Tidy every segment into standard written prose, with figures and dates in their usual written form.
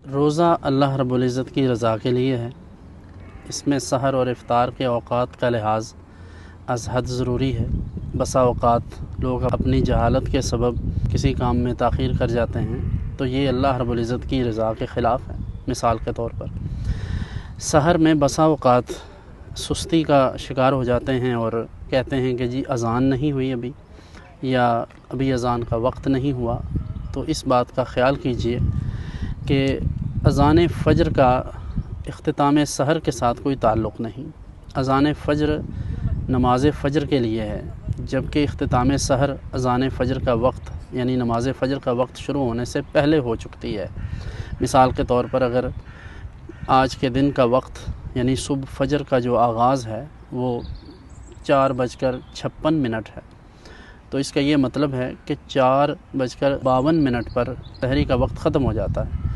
روزہ اللہ رب العزت کی رضا کے لیے ہے۔ اس میں سحر اور افطار کے اوقات کا لحاظ از حد ضروری ہے۔ بسا اوقات لوگ اپنی جہالت کے سبب کسی کام میں تاخیر کر جاتے ہیں تو یہ اللہ رب العزت کی رضا کے خلاف ہے۔ مثال کے طور پر سحر میں بسا اوقات سستی کا شکار ہو جاتے ہیں اور کہتے ہیں کہ جی اذان نہیں ہوئی ابھی، یا ابھی اذان کا وقت نہیں ہوا، تو اس بات کا خیال کیجئے کہ اذان فجر کا اختتام سحر کے ساتھ کوئی تعلق نہیں۔ اذان فجر نماز فجر کے لیے ہے، جبکہ اختتام سحر اذان فجر کا وقت یعنی نماز فجر کا وقت شروع ہونے سے پہلے ہو چکتی ہے۔ مثال کے طور پر اگر آج کے دن کا وقت یعنی صبح فجر کا جو آغاز ہے وہ 4:56 ہے، تو اس کا یہ مطلب ہے کہ 4:52 پر سحری کا وقت ختم ہو جاتا ہے۔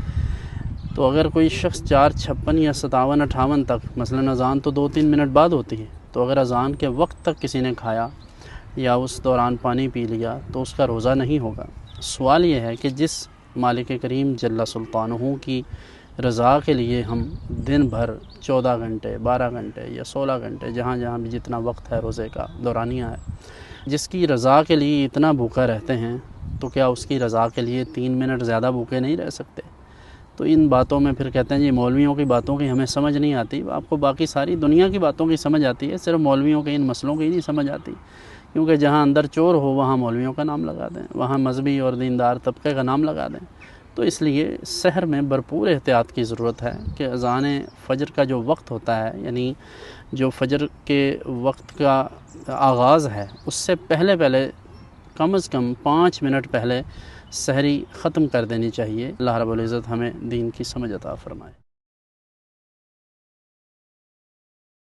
تو اگر کوئی شخص 4:56 یا 57:58 تک، مثلاً اذان تو 2-3 منٹ بعد ہوتی ہے، تو اگر اذان کے وقت تک کسی نے کھایا یا اس دوران پانی پی لیا تو اس کا روزہ نہیں ہوگا۔ سوال یہ ہے کہ جس مالک کریم جل سلطانہ کی رضا کے لیے ہم دن بھر 14 گھنٹے 12 گھنٹے یا 16 گھنٹے جہاں جہاں بھی جتنا وقت ہے روزے کا دورانیہ ہے، جس کی رضا کے لیے اتنا بھوکا رہتے ہیں، تو کیا اس کی رضا کے لیے 3 منٹ زیادہ بھوکے نہیں رہ سکتے؟ تو ان باتوں میں پھر کہتے ہیں جی مولویوں کی باتوں کی ہمیں سمجھ نہیں آتی۔ آپ کو باقی ساری دنیا کی باتوں کی سمجھ آتی ہے، صرف مولویوں کے ان مسئلوں کی نہیں سمجھ آتی، کیونکہ جہاں اندر چور ہو وہاں مولویوں کا نام لگا دیں، وہاں مذہبی اور دیندار طبقے کا نام لگا دیں۔ تو اس لیے سحر میں بھرپور احتیاط کی ضرورت ہے کہ اذان فجر کا جو وقت ہوتا ہے، یعنی جو فجر کے وقت کا آغاز ہے، اس سے پہلے کم از کم 5 منٹ پہلے سحری ختم کر دینی چاہیے۔ اللہ رب العزت ہمیں دین کی سمجھ عطا فرمائے۔